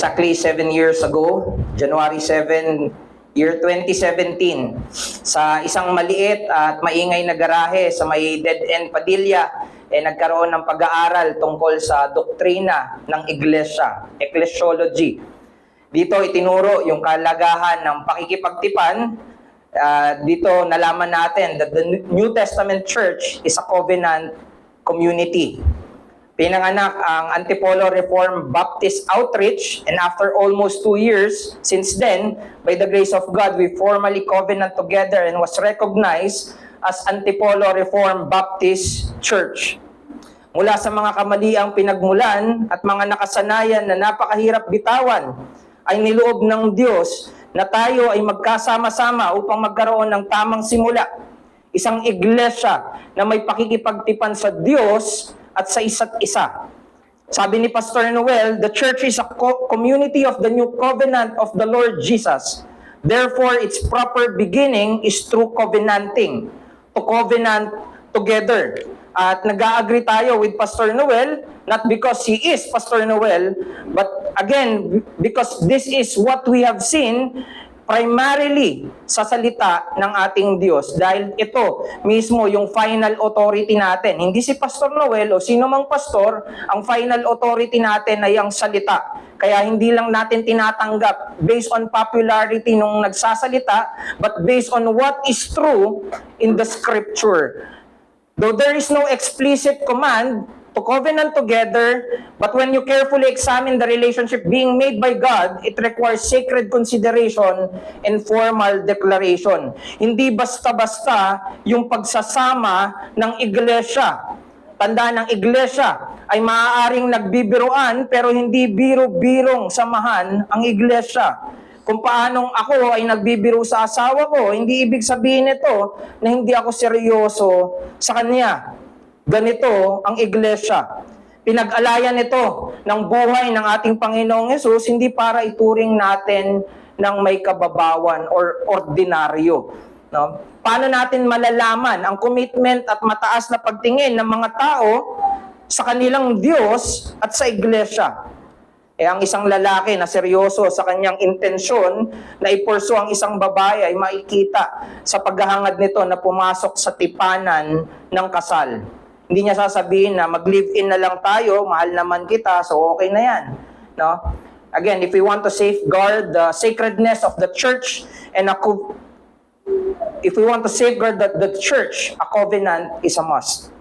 exactly 7 years ago, January 7, year 2017, sa isang maliit at maingay na garahe sa may dead-end Padilla, nagkaroon ng pag-aaral tungkol sa doktrina ng iglesia, ecclesiology. Dito itinuro yung kalagahan ng pakikipagtipan. Dito nalaman natin that the New Testament Church is a covenant community. Pinanganak ang Antipolo Reformed Baptist Outreach, and after almost 2 years since then, by the grace of God, we formally covenant together and was recognized as Antipolo Reformed Baptist Church. Mula sa mga kamaliang pinagmulan at mga nakasanayan na napakahirap bitawan, ay niloob ng Diyos na tayo ay magkasama-sama upang magkaroon ng tamang simula. Isang iglesia na may pakikipagtipan sa Diyos at sa isa't isa. Sabi ni Pastor Noel, the church is a community of the new covenant of the Lord Jesus. Therefore, its proper beginning is through covenanting, to covenant together. At nag-agree tayo with Pastor Noel, not because he is Pastor Noel, but again, because this is what we have seen primarily sa salita ng ating Diyos, dahil ito mismo yung final authority natin. Hindi si Pastor Noel o sino mang pastor, ang final authority natin ay ang salita. Kaya hindi lang natin tinatanggap based on popularity nung nagsasalita, but based on what is true in the scripture. Though there is no explicit command to covenant together, but when you carefully examine the relationship being made by God, it requires sacred consideration and formal declaration. Hindi basta-basta yung pagsasama ng iglesia. Tandaan, ng iglesia ay maaaring nagbibiruan pero hindi biro-birong samahan ang iglesia. Kung paanong ako ay nagbibiro sa asawa ko, hindi ibig sabihin ito na hindi ako seryoso sa kanya. Ganito ang iglesia. Pinag-alayan ito ng buhay ng ating Panginoong Hesus, hindi para ituring natin ng may kababawan or ordinaryo. No? Paano natin malalaman ang commitment at mataas na pagtingin ng mga tao sa kanilang Diyos at sa iglesia? Ang isang lalaki na seryoso sa kanyang intensyon na ipursu ang isang babae ay makikita sa paghahangad nito na pumasok sa tipanan ng kasal. Hindi niya sasabihin na mag-live-in na lang tayo, mahal naman kita, so okay na yan. No? Again, if we want to safeguard the sacredness of the church and if we want to safeguard the church, a covenant is a must.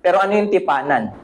Pero ano yung tipanan?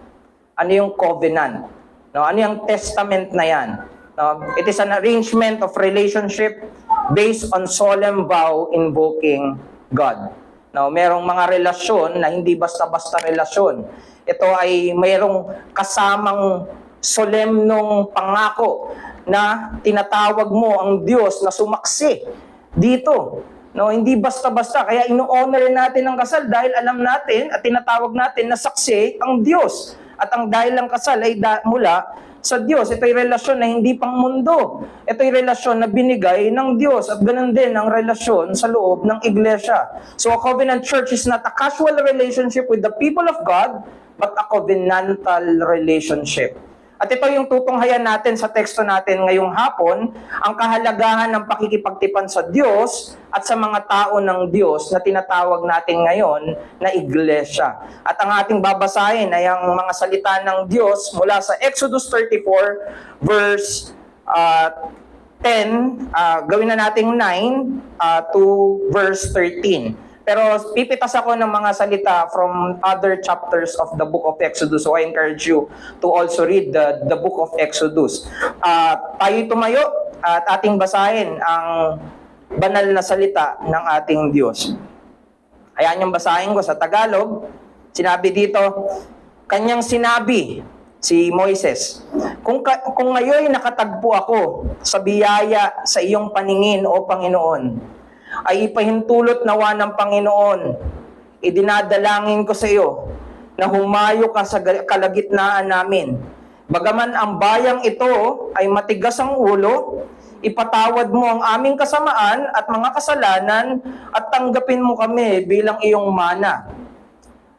Ano yung covenant? No, ano yung testament na yan? No, it is an arrangement of relationship based on solemn vow invoking God. No, merong mga relasyon na hindi basta-basta relasyon. Ito ay mayroong kasamang solemnong pangako na tinatawag mo ang Diyos na sumaksi dito. No, hindi basta-basta. Kaya ino-honor natin ang kasal dahil alam natin at tinatawag natin na saksi ang Diyos. At ang dahil ang kasal ay mula sa Diyos. Ito ay relasyon na hindi pang mundo. Ito ay relasyon na binigay ng Diyos. At ganun din ang relasyon sa loob ng iglesia. So a covenant church is not a casual relationship with the people of God, but a covenantal relationship. At ito yung tutunghayan natin sa teksto natin ngayong hapon, ang kahalagahan ng pakikipagtipan sa Diyos at sa mga tao ng Diyos na tinatawag natin ngayon na iglesia. At ang ating babasahin ay ang mga salita ng Diyos mula sa Exodus 34 verse 10, gawin na nating 9 to verse 13. Pero pipitas ako ng mga salita from other chapters of the book of Exodus. So I encourage you to also read the book of Exodus. Tayo'y tumayo at ating basahin ang banal na salita ng ating Diyos. Ayan yung basahin ko sa Tagalog. Sinabi dito, kanyang sinabi si Moises, kung ngayon nakatagpo ako sa biyaya sa iyong paningin, O Panginoon, ay ipahintulot nawa ng Panginoon, idinadalangin ko sa iyo na humayo ka sa kalagitnaan namin. Bagaman ang bayang ito ay matigas ang ulo, ipatawad mo ang aming kasamaan at mga kasalanan at tanggapin mo kami bilang iyong mana.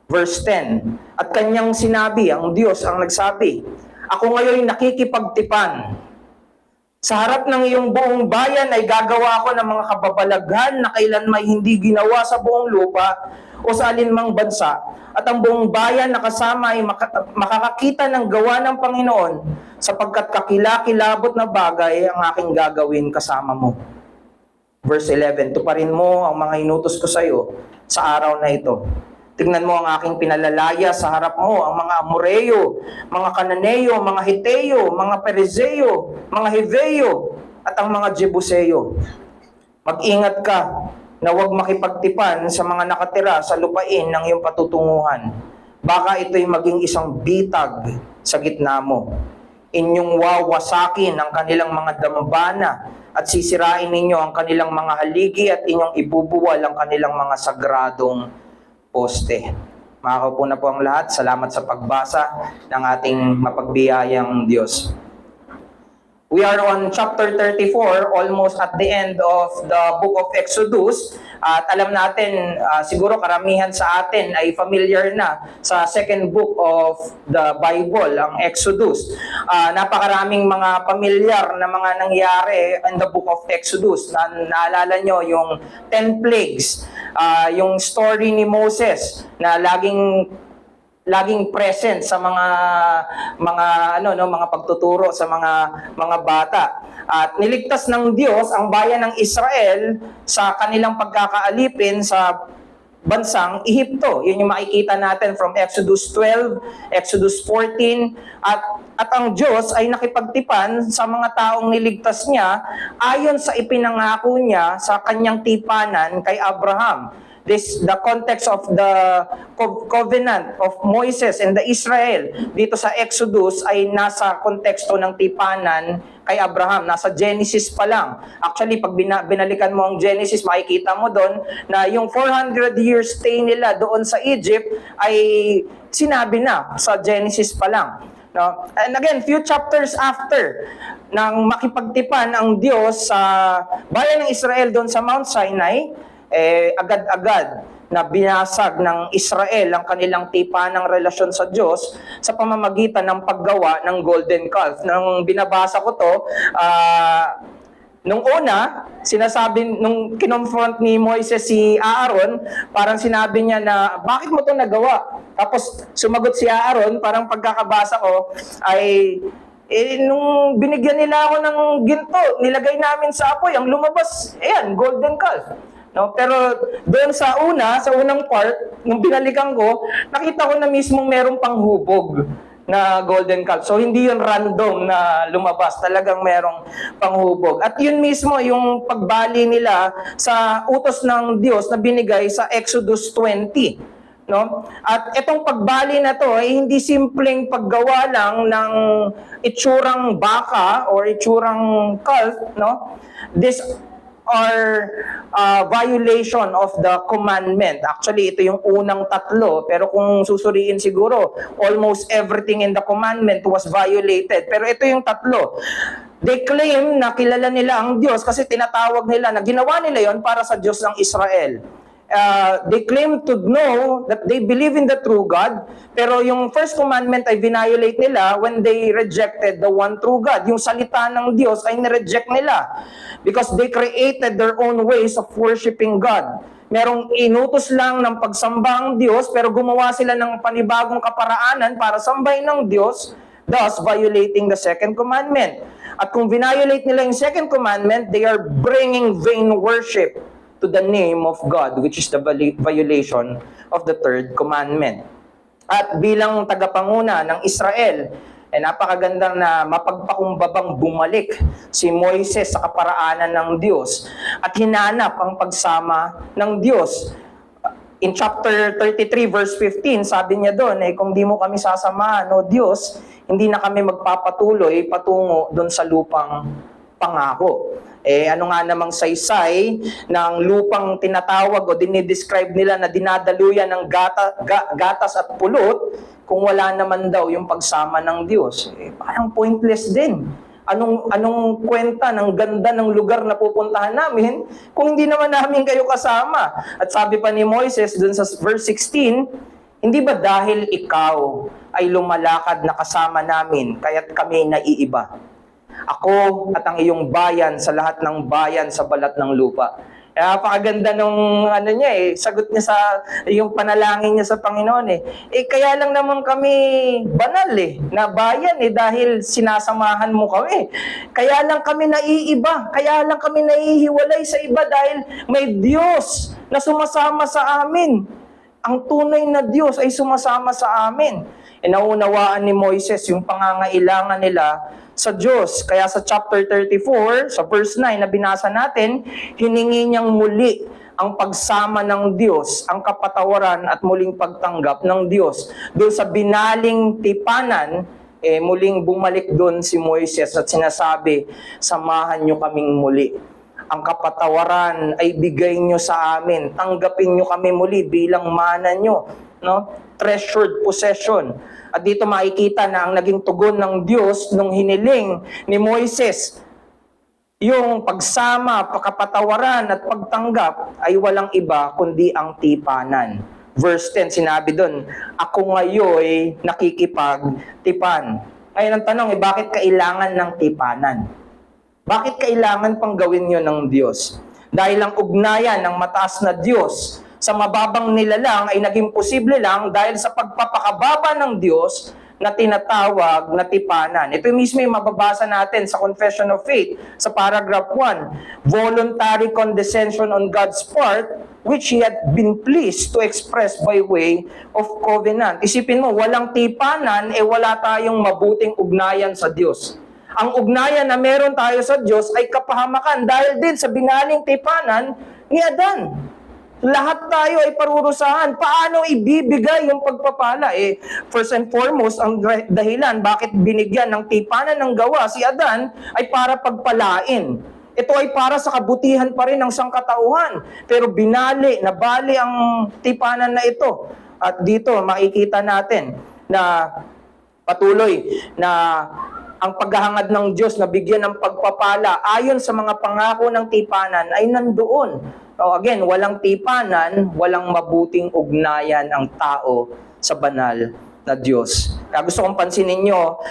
Verse 10, at kanyang sinabi, ang Diyos ang nagsabi, ako ngayon nakikipagtipan Sa harap ng iyong buong bayan ay gagawa ako ng mga kababalaghan na kailanmay hindi ginawa sa buong lupa o sa alinmang bansa. At ang buong bayan na kasama ay makakakita ng gawa ng Panginoon sapagkat kakilakilabot na bagay ang aking gagawin kasama mo. Verse 11, tuparin mo ang mga inutos ko sa iyo sa araw na ito. Tingnan mo ang aking pinalalaya sa harap mo, ang mga Amoreo, mga Kananeo, mga Hiteo, mga Perizeo, mga Hiveo, at ang mga Jebuseo. Mag-ingat ka na huwag makipagtipan sa mga nakatira sa lupain ng iyong patutunguhan. Baka ito'y maging isang bitag sa gitna mo. Inyong wawasakin ang kanilang mga dambana at sisirain ninyo ang kanilang mga haligi at inyong ibubuwal ang kanilang mga sagradong poste. Makakaupo na po ang lahat. Salamat sa pagbasa ng ating mapagbiyayang Diyos. We are on chapter 34, almost at the end of the book of Exodus. At alam natin, siguro karamihan sa atin ay familiar na sa second book of the Bible, ang Exodus. Napakaraming mga pamilyar na mga nangyari in the book of Exodus. Naalala nyo yung 10 plagues, yung story ni Moses na laging present sa mga pagtuturo sa mga bata. At niligtas ng Diyos ang bayan ng Israel sa kanilang pagkakaalipin sa bansang Ehipto. Yun yung makikita natin from Exodus 12, Exodus 14, at ang Diyos ay nakipagtipan sa mga taong niligtas niya ayon sa ipinangako niya sa kanyang tipanan kay Abraham. The context of the covenant of Moses and the Israel dito sa Exodus ay nasa konteksto ng tipanan kay Abraham. Nasa Genesis pa lang. Actually, pag binalikan mo ang Genesis, makikita mo doon na yung 400 years stay nila doon sa Egypt ay sinabi na sa Genesis pa lang. No? And again, few chapters after nang makipagtipan ang Diyos sa bayan ng Israel doon sa Mount Sinai, agad-agad na binasag ng Israel ang kanilang tipanang relasyon sa Diyos sa pamamagitan ng paggawa ng golden calf. Nung binabasa ko to, nung una, nung kinonfront ni Moises si Aaron, parang sinabi niya na, bakit mo to nagawa? Tapos sumagot si Aaron, parang pagkakabasa ko, ay nung binigyan nila ako ng ginto, nilagay namin sa apoy, ang lumabas, golden calf. No, pero doon sa unang part, nung binalikan ko, nakita ko na mismong merong panghubog na golden calf. So hindi yun random na lumabas, talagang merong panghubog. At yun mismo yung pagbali nila sa utos ng Diyos na binigay sa Exodus 20. No? At itong pagbali na to ay hindi simpleng paggawa lang ng itsurang baka or itsurang calf, no? This or violation of the commandment. Actually, ito yung unang tatlo. Pero kung susuriin siguro, almost everything in the commandment was violated. Pero ito yung tatlo. They claim na kilala nila ang Diyos kasi tinatawag nila na ginawa nila yon para sa Diyos ng Israel. They claim to know that they believe in the true God, pero yung first commandment ay violate nila when they rejected the one true God. Yung salita ng Diyos ay nireject nila because they created their own ways of worshiping God. Merong inutos lang ng pagsamba ang Diyos, pero gumawa sila ng panibagong kaparaanan para sambahin ng Diyos, thus violating the second commandment. At kung violate nila yung second commandment, they are bringing vain worship to the name of God, which is the violation of the third commandment. At bilang tagapanguna ng Israel, napakagandang na mapagpakumbabang bumalik si Moises sa kaparaanan ng Diyos at hinanap ang pagsama ng Diyos. In chapter 33 verse 15, sabi niya doon, kung di mo kami sasamahan, o Diyos, hindi na kami magpapatuloy patungo doon sa lupang pangako. Ano nga namang saysay ng lupang tinatawag o dinidescribe nila na dinadaluyan ng gatas at pulot kung wala naman daw yung pagsama ng Diyos. Parang pointless din. Anong kwenta ng ganda ng lugar na pupuntahan namin kung hindi naman namin kayo kasama? At sabi pa ni Moises dun sa verse 16, hindi ba dahil ikaw ay lumalakad na kasama namin kaya't kami naiiba? Ako at ang iyong bayan sa lahat ng bayan sa balat ng lupa. Kaya napakaganda nung sagot niya sa yung panalangin niya sa Panginoon eh. Kaya lang naman kami banal na bayan dahil sinasamahan mo kami. Kaya lang kami naiiba, kaya lang kami naihiwalay sa iba dahil may Diyos na sumasama sa amin. Ang tunay na Diyos ay sumasama sa amin. Naunawaan ni Moises yung pangangailangan nila sa Diyos. Kaya sa chapter 34, sa verse 9 na binasa natin, hiningi niyang muli ang pagsama ng Diyos, ang kapatawaran at muling pagtanggap ng Diyos. Doon sa binaling tipanan, muling bumalik doon si Moises at sinasabi, samahan niyo kaming muli. Ang kapatawaran ay bigay nyo sa amin. Tanggapin nyo kami muli bilang mana nyo. No? Treasured possession. At dito makikita na ang naging tugon ng Diyos nung hiniling ni Moises, yung pagsama, pakapatawaran at pagtanggap ay walang iba kundi ang tipanan. Verse 10, sinabi doon, ako ngayon nakikipagtipan. Ngayon ang tanong, bakit kailangan ng tipanan? Bakit kailangan pang gawin yun ng Diyos? Dahil ang ugnayan ng mataas na Diyos sa mababang nilalang ay naging posible lang dahil sa pagpapakababa ng Diyos na tinatawag na tipanan. Ito mismo yung mababasa natin sa Confession of Faith sa paragraph 1. Voluntary condescension on God's part which He had been pleased to express by way of covenant. Isipin mo, walang tipanan, wala tayong mabuting ugnayan sa Diyos. Ang ugnayan na meron tayo sa Diyos ay kapahamakan dahil din sa binaling tipanan ni Adan. Lahat tayo ay parurusahan. Paano ibibigay yung pagpapala? First and foremost, ang dahilan bakit binigyan ng tipanan ng gawa si Adan ay para pagpalain. Ito ay para sa kabutihan pa rin ng sangkatauhan. Pero nabali ang tipanan na ito. At dito makikita natin na patuloy na ang paghahangad ng Diyos na bigyan ng pagpapala ayon sa mga pangako ng tipanan ay nandoon. Again, walang tipanan, walang mabuting ugnayan ang tao sa banal na Diyos. Kaya gusto kong pansinin nyo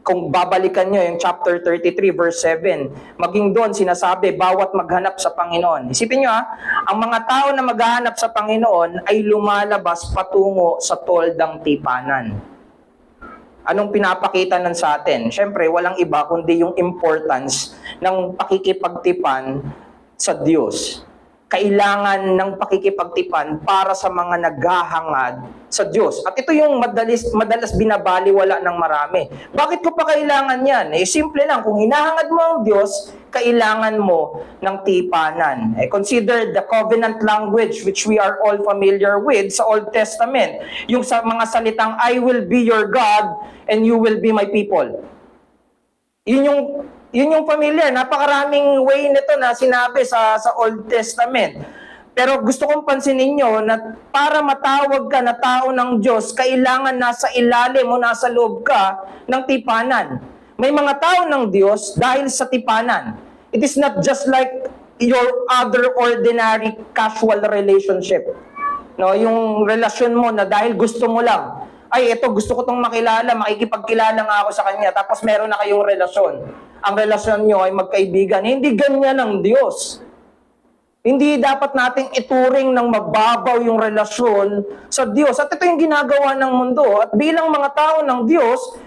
kung babalikan nyo yung chapter 33 verse 7, maging doon sinasabi, bawat maghanap sa Panginoon. Isipin nyo ang mga tao na maghahanap sa Panginoon ay lumalabas patungo sa toldang tipanan. Anong pinapakita nun sa atin? Siyempre, walang iba kundi yung importance ng pakikipagtipan sa Diyos. Kailangan ng pakikipagtipan para sa mga naghahangad sa Diyos. At ito yung madalas binabaliwala ng marami. Bakit ko pa kailangan yan? Simple lang, kung hinahangad mo ang Diyos, kailangan mo ng tipanan. Consider the covenant language which we are all familiar with sa Old Testament. Yung sa mga salitang, I will be your God and you will be my people. Yun yung familiar. Napakaraming way nito na sinabi sa Old Testament. Pero gusto kong pansinin nyo na para matawag ka na tao ng Diyos, kailangan nasa ilalim o nasa loob ka ng tipanan. May mga tao ng Diyos dahil sa tipanan. It is not just like your other ordinary casual relationship. No, yung relasyon mo na dahil gusto mo lang, ay ito gusto ko tong makilala, makikipagkilala nga ako sa kanya, tapos meron na kayong relasyon. Ang relasyon nyo ay magkaibigan. Hindi ganyan ang Diyos. Hindi dapat nating ituring ng mababaw yung relasyon sa Diyos. At ito yung ginagawa ng mundo. At bilang mga tao ng Diyos,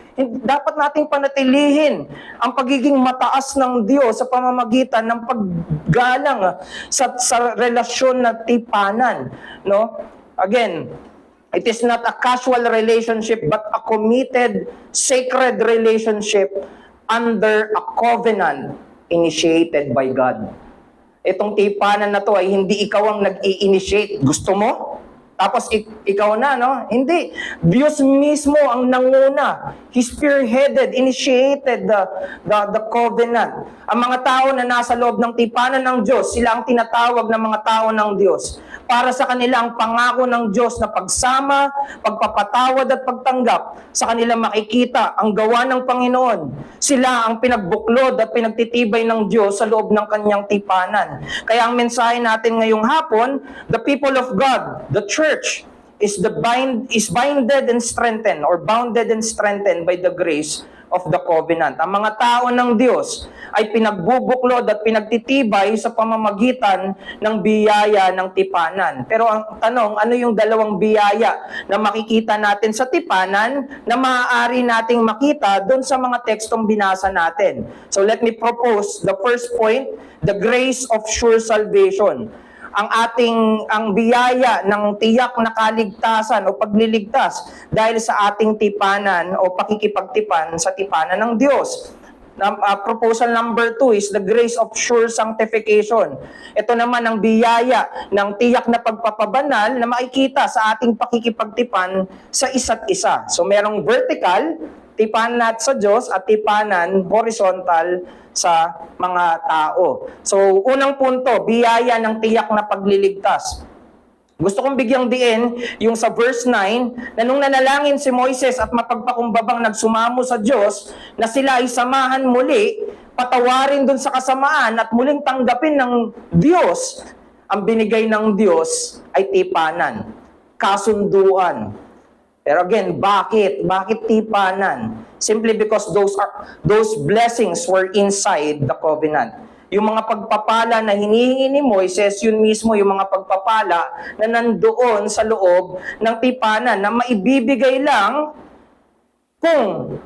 dapat nating panatilihin ang pagiging mataas ng Diyos sa pamamagitan ng paggalang sa relasyon na tipanan. No? Again, it is not a casual relationship but a committed, sacred relationship under a covenant initiated by God. Itong tipanan na to ay hindi ikaw ang nag-i-initiate. Gusto mo? Tapos ikaw na, no? Hindi. Diyos mismo ang nanguna. He spearheaded, initiated the covenant. Ang mga tao na nasa loob ng tipanan ng Diyos, sila ang tinatawag ng mga tao ng Diyos. Para sa kanila ang pangako ng Diyos na pagsama, pagpapatawad at pagtanggap, sa kanila makikita ang gawa ng Panginoon. Sila ang pinagbuklod at pinagtitibay ng Diyos sa loob ng kanyang tipanan. Kaya ang mensahe natin ngayong hapon, the people of God, the church, is binded and strengthened or bounded and strengthened by the grace of the covenant. Ang mga tao ng Diyos ay pinagbubuklod at pinagtitibay sa pamamagitan ng biyaya ng tipanan. Pero ang tanong, ano yung dalawang biyaya na makikita natin sa tipanan na maaari nating makita doon sa mga tekstong binasa natin? So let me propose the first point, the grace of sure salvation. Ang biyaya ng tiyak na kaligtasan o pagliligtas dahil sa ating tipanan o pakikipagtipan sa tipanan ng Diyos. Proposal number 2 is the grace of sure sanctification. Ito naman ang biyaya ng tiyak na pagpapabanal na makikita sa ating pakikipagtipan sa isa't isa. So merong vertical, tipanan sa Diyos, at tipanan horizontal sa mga tao. So, unang punto, biyaya ng tiyak na pagliligtas. Gusto kong bigyang diin yung sa verse 9 na nung nanalangin si Moises at mapagpakumbabang nagsumamo sa Diyos na sila ay samahan muli, patawarin dun sa kasamaan at muling tanggapin ng Diyos, ang binigay ng Diyos ay tipanan, kasunduan. Pero again, bakit? Bakit tipanan? Simply because those blessings were inside the covenant. Yung mga pagpapala na hinihingi ni Moises, yun mismo yung mga pagpapala na nandoon sa loob ng tipanan na maibibigay lang kung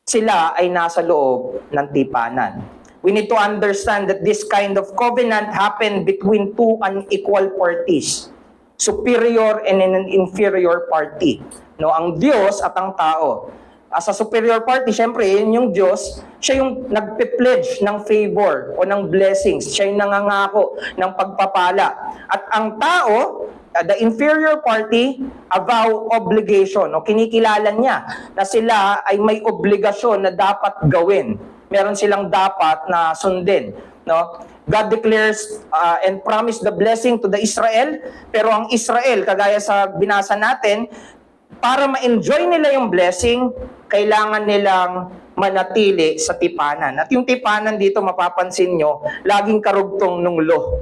sila ay nasa loob ng tipanan. We need to understand that this kind of covenant happened between two unequal parties. Superior and an inferior party. No, ang Diyos at ang tao. Sa superior party, syempre, yun yung Diyos, siya yung nagpe-pledge ng favor o ng blessings. Siya yung nangangako ng pagpapala. At ang tao, the inferior party, a vow obligation. O kinikilala niya na sila ay may obligasyon na dapat gawin. Meron silang dapat na sundin. No? God declares and promised the blessing to the Israel, pero ang Israel, kagaya sa binasa natin, para ma-enjoy nila yung blessing, kailangan nilang manatili sa tipanan. At yung tipanan dito, mapapansin nyo, laging karugtong nung law.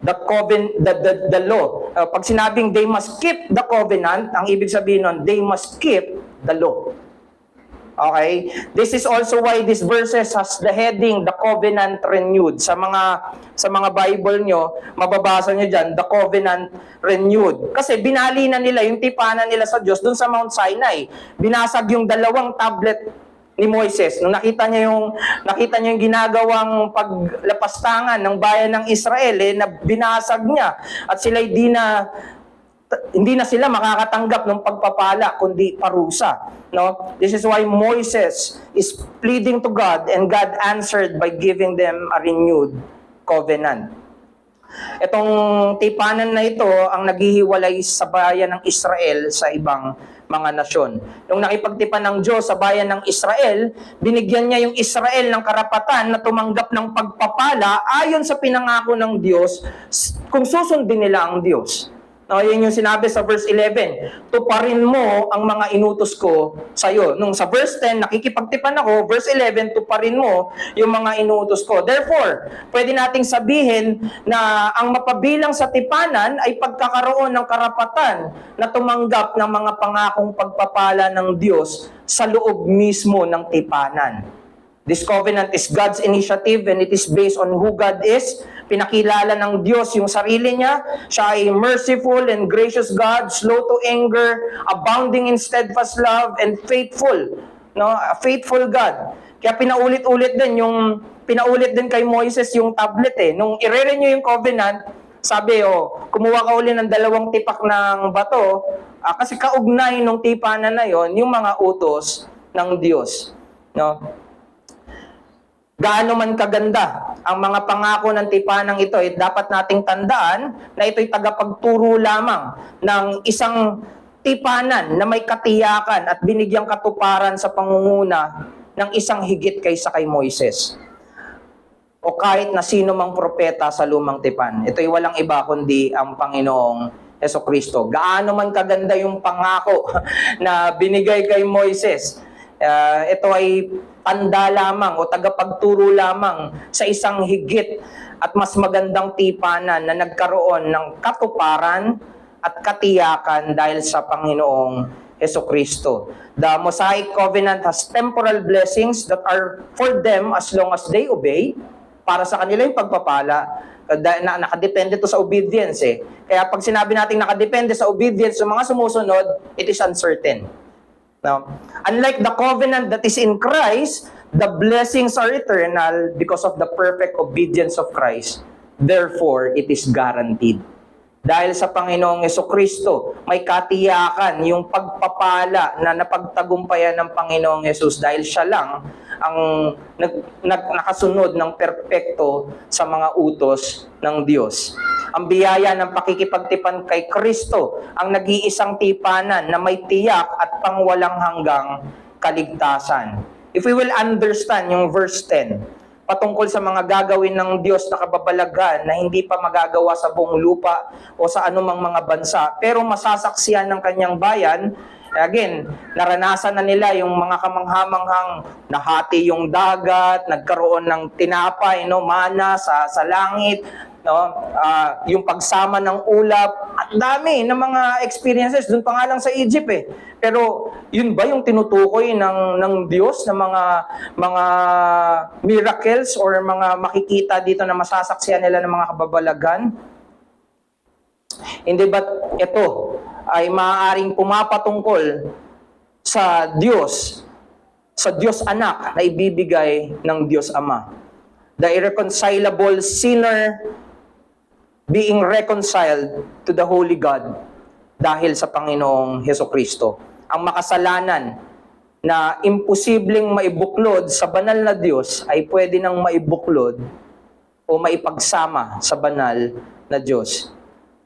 The law. Pag sinabing they must keep the covenant, ang ibig sabihin nun, they must keep the law. Okay? This is also why this verses has the heading, the covenant renewed. Sa mga Bible nyo, mababasa nyo dyan, the covenant renewed. Kasi binali na nila yung tipanan nila sa Diyos dun sa Mount Sinai. Binasag yung 2 tablet ni Moises. Nung nakita niya yung ginagawang paglapastangan ng bayan ng Israel, na binasag niya. At sila hindi na sila makakatanggap ng pagpapala kundi parusa, no? This is why Moses is pleading to God and God answered by giving them a renewed covenant. Itong tipanan na ito ang naghihiwalay sa bayan ng Israel sa ibang mga nasyon. Nung nakipagtipan ng Diyos sa bayan ng Israel, binigyan niya yung Israel ng karapatan na tumanggap ng pagpapala ayon sa pinangako ng Diyos kung susundin nila ang Diyos. No, yun yung sinabi sa verse 11, tuparin mo ang mga inutos ko sa iyo. Nung sa verse 10, nakikipagtipan ako, verse 11, tuparin mo yung mga inutos ko. Therefore, pwede nating sabihin na ang mapabilang sa tipanan ay pagkakaroon ng karapatan na tumanggap ng mga pangakong pagpapala ng Diyos sa loob mismo ng tipanan. This covenant is God's initiative and it is based on who God is. Pinakilala ng Diyos yung sarili niya. Siya ay merciful and gracious God, slow to anger, abounding in steadfast love, and faithful. No? A faithful God. Kaya pinaulit din kay Moises yung tablet eh. Nung i-renew yung covenant, sabi, kumuha ka uli ng 2 tipak ng bato, kasi kaugnay nung tipanan na yon yung mga utos ng Diyos. No? Gaano man kaganda ang mga pangako ng tipanang ito, dapat nating tandaan na ito'y tagapagturo lamang ng isang tipanan na may katiyakan at binigyang katuparan sa pangunguna ng isang higit kaysa kay Moises o kahit na sino mang propeta sa lumang tipan. Ito'y walang iba kundi ang Panginoong Jesucristo. Gaano man kaganda yung pangako na binigay kay Moises, ito ay tanda lamang o tagapagturo lamang sa isang higit at mas magandang tipanan na nagkaroon ng katuparan at katiyakan dahil sa Panginoong Jesucristo. The Mosaic Covenant has temporal blessings that are for them as long as they obey. Para sa kanila yung pagpapala. Nakadepende to sa obedience eh. Kaya pag sinabi natin nakadepende sa obedience sa mga sumusunod, it is uncertain. Now, unlike the covenant that is in Christ, the blessings are eternal because of the perfect obedience of Christ. Therefore, it is guaranteed. Dahil sa Panginoong Jesucristo, may katiyakan yung pagpapala na napagtagumpayan ng Panginoong Jesus dahil siya lang ang nakasunod ng perpekto sa mga utos ng Diyos. Ang biyaya ng pakikipagtipan kay Kristo ang nag-iisang tipanan na may tiyak at pangwalang hanggang kaligtasan. If we will understand yung verse 10, patungkol sa mga gagawin ng Diyos na kababalaghan na hindi pa magagawa sa buong lupa o sa anumang mga bansa, pero masasaksiyan ng kanyang bayan. Again, naranasan na nila yung mga kamanghamanghang nahati yung dagat, nagkaroon ng tinapay, mana sa langit, yung pagsama ng ulap, at dami ng mga experiences, dun pa nga lang sa Egypt eh. Pero yun ba yung tinutukoy ng Diyos na mga miracles or mga makikita dito na masasaksiyan nila ng mga kababalaghan? Hindi ba ito ay maaaring pumapatungkol sa Diyos Anak na ibibigay ng Diyos Ama? The irreconcilable sinner being reconciled to the Holy God dahil sa Panginoong Hesukristo. Ang makasalanan na imposibleng maibuklod sa banal na Diyos ay pwede nang maibuklod o maipagsama sa banal na Diyos.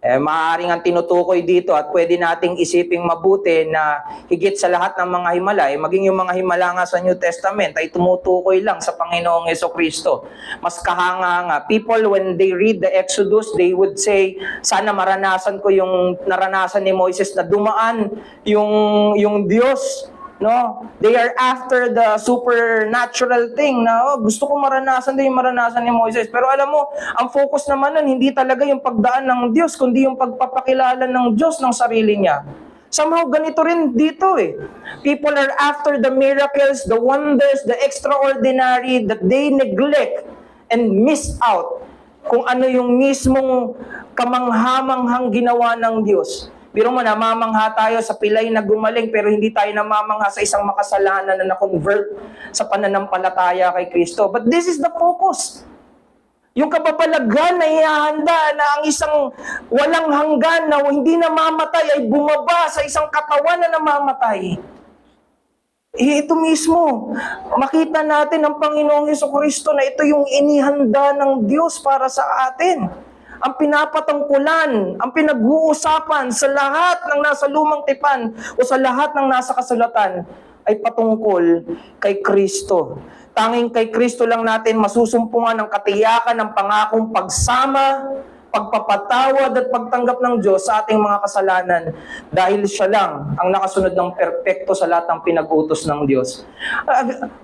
Maaaring ang tinutukoy dito at pwede nating isiping mabuti na higit sa lahat ng mga himala, maging yung mga himala nga sa New Testament ay tumutukoy lang sa Panginoong Hesukristo. Mas kahanga-hanga. People, when they read the Exodus, they would say, sana maranasan ko yung naranasan ni Moises na dumaan yung Diyos. No, they are after the supernatural thing na gusto ko maranasan din yung maranasan ni Moises. Pero alam mo, ang focus naman nun, hindi talaga yung pagdaan ng Diyos, kundi yung pagpapakilala ng Diyos ng sarili niya. Somehow ganito rin dito eh. People are after the miracles, the wonders, the extraordinary that they neglect and miss out kung ano yung mismong kamanghamanghang ginawa ng Diyos. Biro mo, namamangha tayo sa pilay na gumaling pero hindi tayo namamangha sa isang makasalanan na na-convert sa pananampalataya kay Kristo. But this is the focus. Yung kababalaghan na ihahanda na ang isang walang hanggan na hindi namamatay ay bumaba sa isang katawan na namamatay. Ito mismo, makita natin ang Panginoong Hesukristo na ito yung inihanda ng Diyos para sa atin. Ang pinapatungkulan, ang pinag-uusapan sa lahat ng nasa lumang tipan o sa lahat ng nasa kasulatan ay patungkol kay Kristo. Tanging kay Kristo lang natin masusumpungan ang katiyakan ng pangakong pagsama, pagpapatawad at pagtanggap ng Diyos sa ating mga kasalanan dahil siya lang ang nakasunod ng perpekto sa lahat ng pinag-utos ng Diyos.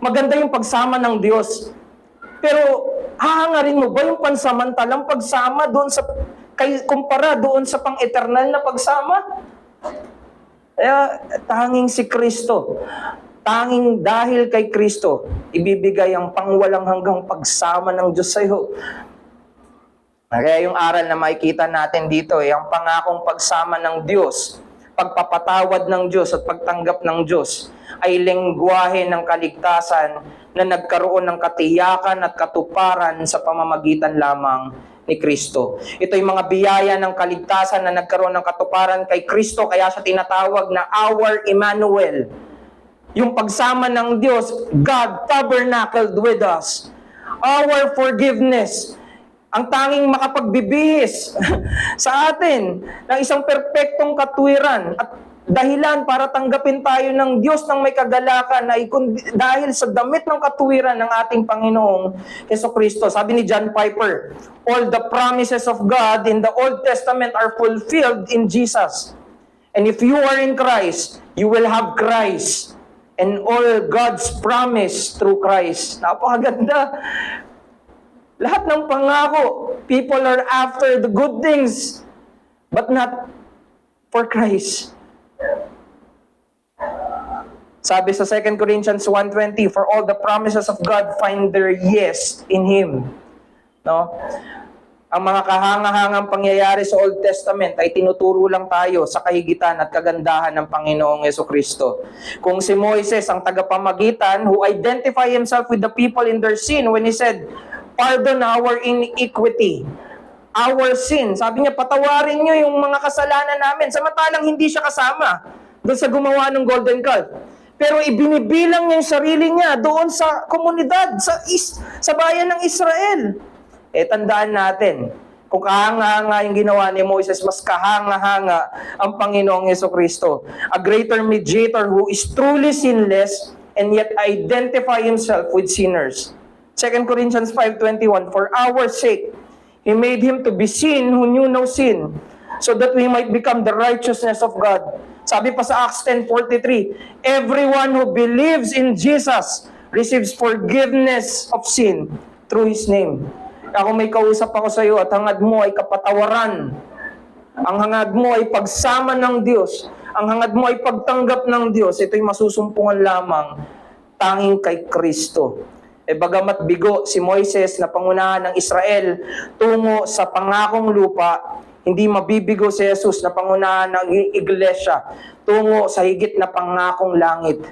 Maganda yung pagsama ng Diyos. Pero hahangarin mo ba yung pansamantalang pagsama doon sa kumpara doon sa pang-eternal na pagsama? Kaya tanging si Kristo, tanging dahil kay Kristo, ibibigay ang pangwalang hanggang pagsama ng Diyos sa iyo. Kaya yung aral na makikita natin dito ay ang pangakong pagsama ng Diyos, pagpapatawad ng Diyos at pagtanggap ng Diyos ay lengguwahe ng kaligtasan na nagkaroon ng katiyakan at katuparan sa pamamagitan lamang ni Kristo. Ito yung mga biyaya ng kaligtasan na nagkaroon ng katuparan kay Kristo, kaya siya tinatawag na our Emmanuel. Yung pagsama ng Diyos, God tabernacled with us. Our forgiveness, ang tanging makapagbibihis sa atin ng isang perpektong katwiran at dahilan para tanggapin tayo ng Diyos ng may kagalakan ay dahil sa damit ng katuwiran ng ating Panginoong Hesukristo. Sabi ni John Piper, all the promises of God in the Old Testament are fulfilled in Jesus. And if you are in Christ, you will have Christ and all God's promise through Christ. Napakaganda. Lahat ng pangako, people are after the good things, but not for Christ. Sabi sa 2 Corinthians 1:20, for all the promises of God find their yes in Him. No? Ang mga kahanga-hangang pangyayari sa Old Testament ay tinuturo lang tayo sa kahigitan at kagandahan ng Panginoong Jesucristo. Kung si Moises ang tagapamagitan who identify himself with the people in their sin when he said, pardon our iniquity, our sin. Sabi niya, patawarin niyo yung mga kasalanan namin. Samantalang hindi siya kasama doon sa gumawa ng golden calf. Pero ibinibilang niya yung sarili niya doon sa komunidad, sa bayan ng Israel. Tandaan natin, kung kahanga-hanga yung ginawa ni Moises, mas kahanga-hanga ang Panginoong Jesucristo. A greater mediator who is truly sinless and yet identify himself with sinners. 2 Corinthians 5:21, for our sake, He made Him to be sin who knew no sin, so that we might become the righteousness of God. Sabi pa sa Acts 10:43, everyone who believes in Jesus receives forgiveness of sin through His name. Ako may kausap ako sa iyo at hangad mo ay kapatawaran. Ang hangad mo ay pagsama ng Diyos. Ang hangad mo ay pagtanggap ng Diyos. Ito'y masusumpungan lamang tanging kay Kristo. Bagamat bigo si Moises na pangunahan ng Israel tungo sa pangakong lupa, hindi mabibigo si Jesus na pangunahan ng iglesia tungo sa higit na pangakong langit.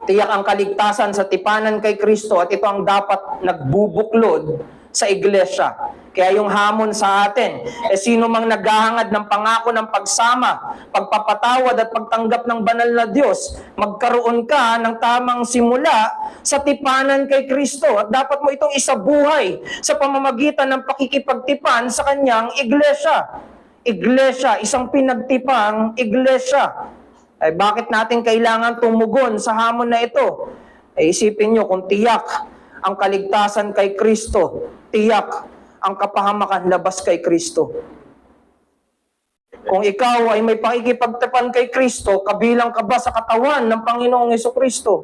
Tiyak ang kaligtasan sa tipanan kay Kristo at ito ang dapat nagbubuklod sa iglesia. Kaya yung hamon sa atin, sino mang naghahangad ng pangako ng pagsama, pagpapatawad at pagtanggap ng banal na Diyos, magkaroon ka ng tamang simula sa tipanan kay Kristo. At dapat mo itong isabuhay sa pamamagitan ng pakikipagtipan sa kanyang iglesia. Iglesia, isang pinagtipang iglesia. Bakit natin kailangan tumugon sa hamon na ito? Isipin nyo kung tiyak ang kaligtasan kay Kristo, tiyak ang kapahamakan labas kay Kristo. Kung ikaw ay may pakikipagtipan kay Kristo, kabilang ka ba sa katawan ng Panginoong Jesucristo?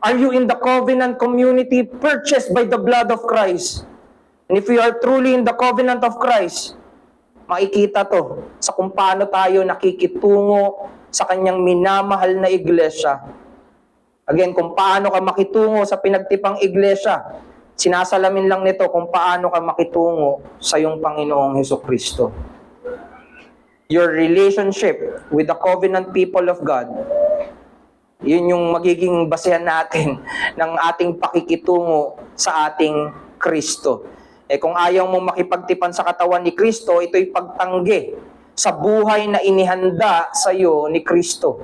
Are you in the covenant community purchased by the blood of Christ? And if you are truly in the covenant of Christ, makikita to sa kung paano tayo nakikitungo sa kanyang minamahal na iglesia. Again, kung paano ka makitungo sa pinagtipang iglesia, sinasalamin lang nito kung paano ka makitungo sa iyong Panginoong Jesucristo. Your relationship with the covenant people of God, yun yung magiging basehan natin ng ating pakikitungo sa ating Kristo. Kung ayaw mong makipagtipan sa katawan ni Kristo, ito'y pagtanggi sa buhay na inihanda sa iyo ni Kristo.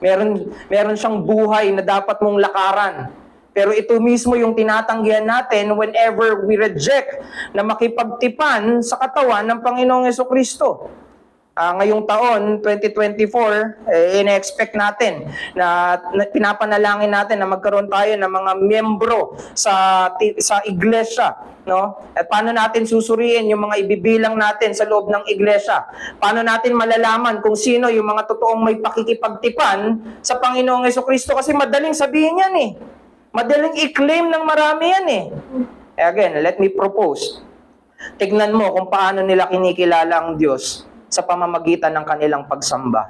Meron siyang buhay na dapat mong lakaran. Pero ito mismo yung tinatanggihan natin whenever we reject na makipagtipan sa katawan ng Panginoong Jesucristo. Ngayong taon, 2024, ina-expect natin na pinapanalangin natin na magkaroon tayo ng mga miyembro sa iglesia. No? At paano natin susuriin yung mga ibibilang natin sa loob ng iglesia? Paano natin malalaman kung sino yung mga totoong may pakikipagtipan sa Panginoong Jesucristo? Kasi madaling sabihin yan eh. Madaling i-claim ng marami yan eh. Again, let me propose. Tignan mo kung paano nila kinikilala ang Diyos sa pamamagitan ng kanilang pagsamba.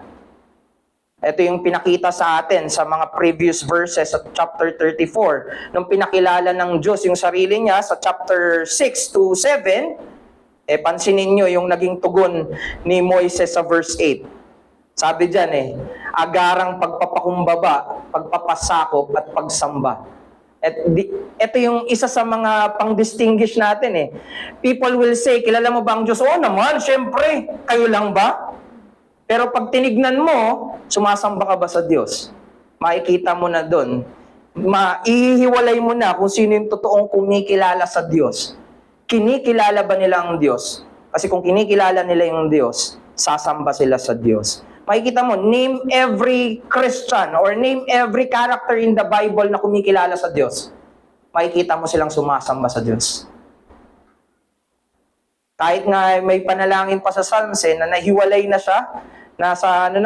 Ito yung pinakita sa atin sa mga previous verses sa chapter 34. Nung pinakilala ng Diyos yung sarili niya sa chapter 6 to 7, pansinin nyo yung naging tugon ni Moises sa verse 8. Sabi dyan agarang pagpapakumbaba, pagpapasakop at pagsamba. Ito yung isa sa mga pang-distinguish natin People will say, kilala mo ba ang Diyos? Oo naman, syempre, kayo lang ba? Pero pag tinignan mo, sumasamba ka ba sa Diyos? Makikita mo na doon. Ihihiwalay mo na kung sino yung totoong kumikilala sa Diyos. Kinikilala ba nila ang Diyos? Kasi kung kinikilala nila yung Diyos, sasamba sila sa Diyos. Makikita mo, name every Christian or name every character in the Bible na kumikilala sa Diyos. Makikita mo silang sumasamba sa Diyos. Kahit nga may panalangin pa sa Psalms na nahiwalay na siya,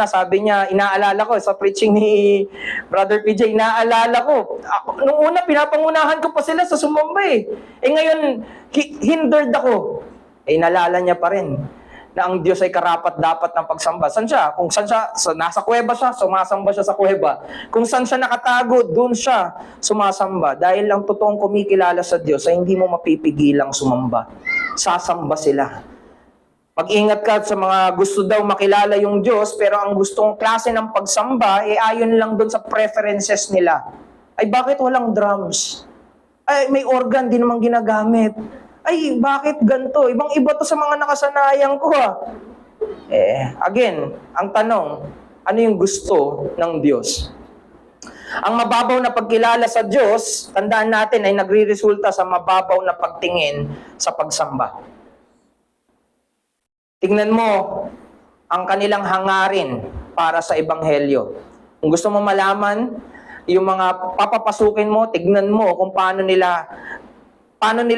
sabi niya, inaalala ko sa preaching ni Brother PJ, inaalala ko. Nung una, pinapangunahan ko pa sila sa sumamba ngayon, hindered ako. Inaalala niya pa rin na ang Diyos ay karapat-dapat ng pagsamba. Saan siya? Kung saan siya, nasa kuweba siya, sumasamba siya sa kuweba. Kung saan siya nakatago, doon siya sumasamba. Dahil ang totoong kumikilala sa Diyos ay hindi mo mapipigilang sumamba. Sasamba sila. Mag-ingat ka sa mga gusto daw makilala yung Diyos, pero ang gustong klase ng pagsamba, ayon lang doon sa preferences nila. Ay, bakit walang drums? Ay, may organ din naman ginagamit. Ay, bakit ganito? Ibang-iba to sa mga nakasanayan ko again, ang tanong, ano yung gusto ng Diyos? Ang mababaw na pagkilala sa Diyos, tandaan natin ay nagre-resulta sa mababaw na pagtingin sa pagsamba. Tingnan mo ang kanilang hangarin para sa Ebanghelyo. Kung gusto mo malaman, yung mga papapasukin mo, tignan mo kung paano nila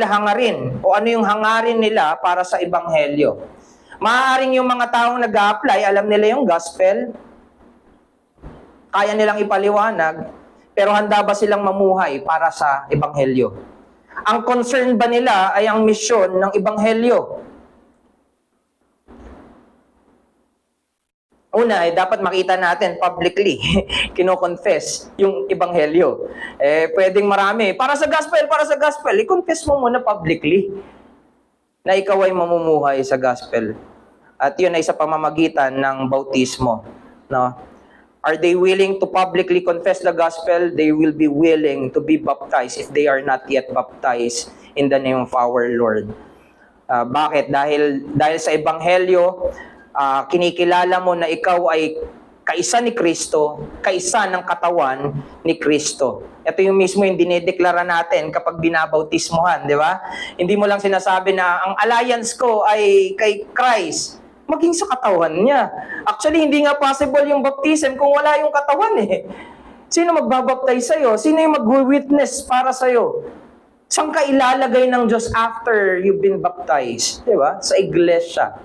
hangarin o ano yung hangarin nila para sa Ebanghelyo. Maaaring yung mga taong nag-a-apply, alam nila yung gospel, kaya nilang ipaliwanag, pero handa ba silang mamuhay para sa Ebanghelyo? Ang concern ba nila ay ang misyon ng Ebanghelyo? Una, dapat makita natin publicly, kino-confess yung Ebanghelyo. Pwedeng marami. Para sa gospel, i-confess mo muna publicly na ikaw ay mamumuhay sa gospel. At yun ay sa pamamagitan ng bautismo. No? Are they willing to publicly confess the gospel? They will be willing to be baptized if they are not yet baptized in the name of our Lord. Bakit? Dahil sa Ebanghelyo, kinikilala mo na ikaw ay kaisa ni Kristo, kaisa ng katawan ni Kristo. Ito yung mismo yung dinideklara natin kapag binabautismohan, di ba? Hindi mo lang sinasabi na ang alliance ko ay kay Christ, maging sa katawan niya. Actually, hindi nga possible yung baptism kung wala yung katawan Sino magbabaptize sa'yo? Sino yung mag-witness para sa'yo? Saan ka ilalagay ng Diyos after you've been baptized? Di ba? Sa iglesia.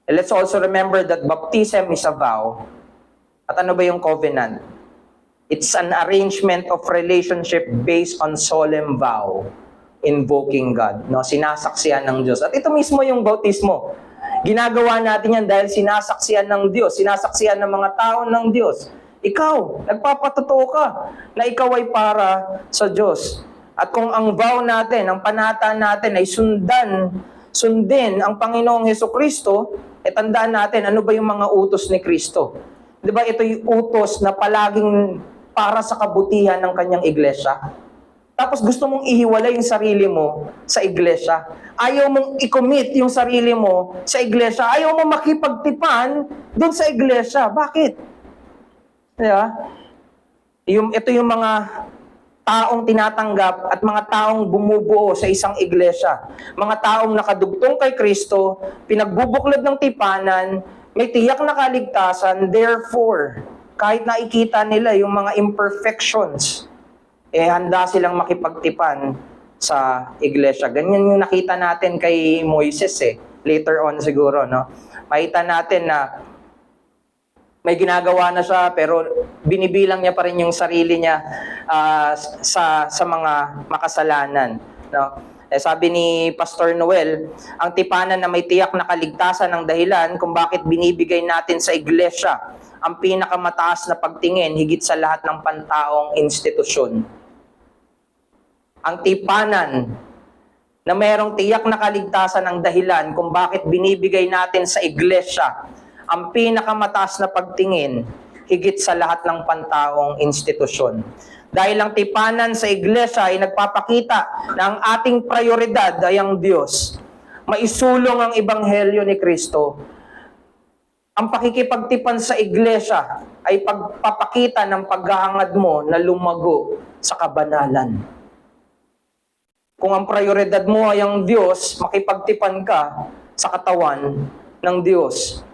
And let's also remember that baptism is a vow. At ano ba yung covenant? It's an arrangement of relationship based on solemn vow, invoking God. No? Sinasaksihan ng Diyos. At ito mismo yung bautismo. Ginagawa natin yan dahil sinasaksihan ng Diyos, sinasaksihan ng mga tao ng Diyos. Ikaw, nagpapatotoo ka na ikaw ay para sa Diyos. At kung ang vow natin, ang panata natin ay sundin ang Panginoong Hesukristo, tandaan natin, ano ba yung mga utos ni Kristo? Di ba ito yung utos na palaging para sa kabutihan ng kanyang iglesia? Tapos gusto mong ihiwalay yung sarili mo sa iglesia. Ayaw mong i-commit yung sarili mo sa iglesia. Ayaw mong makipagtipan doon sa iglesia. Bakit? Diba? Ito yung mga taong tinatanggap at mga taong bumubuo sa isang iglesia. Mga taong nakadugtong kay Kristo, pinagbubuklod ng tipanan, may tiyak na kaligtasan, therefore, kahit nakikita nila yung mga imperfections, handa silang makipagtipan sa iglesia. Ganyan yung nakita natin kay Moises later on siguro, no? Makita natin na may ginagawa na siya pero binibilang niya pa rin yung sarili niya sa mga makasalanan, no? Sabi ni Pastor Noel, ang tipanan na may tiyak na kaligtasan ng dahilan kung bakit binibigay natin sa iglesia ang pinakamataas na pagtingin higit sa lahat ng pantaong institusyon. Ang tipanan na mayroong tiyak na kaligtasan ng dahilan kung bakit binibigay natin sa iglesia ang pinakamataas na pagtingin higit sa lahat ng pantaong institusyon. Dahil ang tipanan sa iglesia ay nagpapakita na ang ating prioridad ay ang Diyos. Maisulong ang Ebanghelyo ni Kristo. Ang pakikipagtipan sa iglesia ay pagpapakita ng paghahangad mo na lumago sa kabanalan. Kung ang prioridad mo ay ang Diyos, makipagtipan ka sa katawan ng Diyos.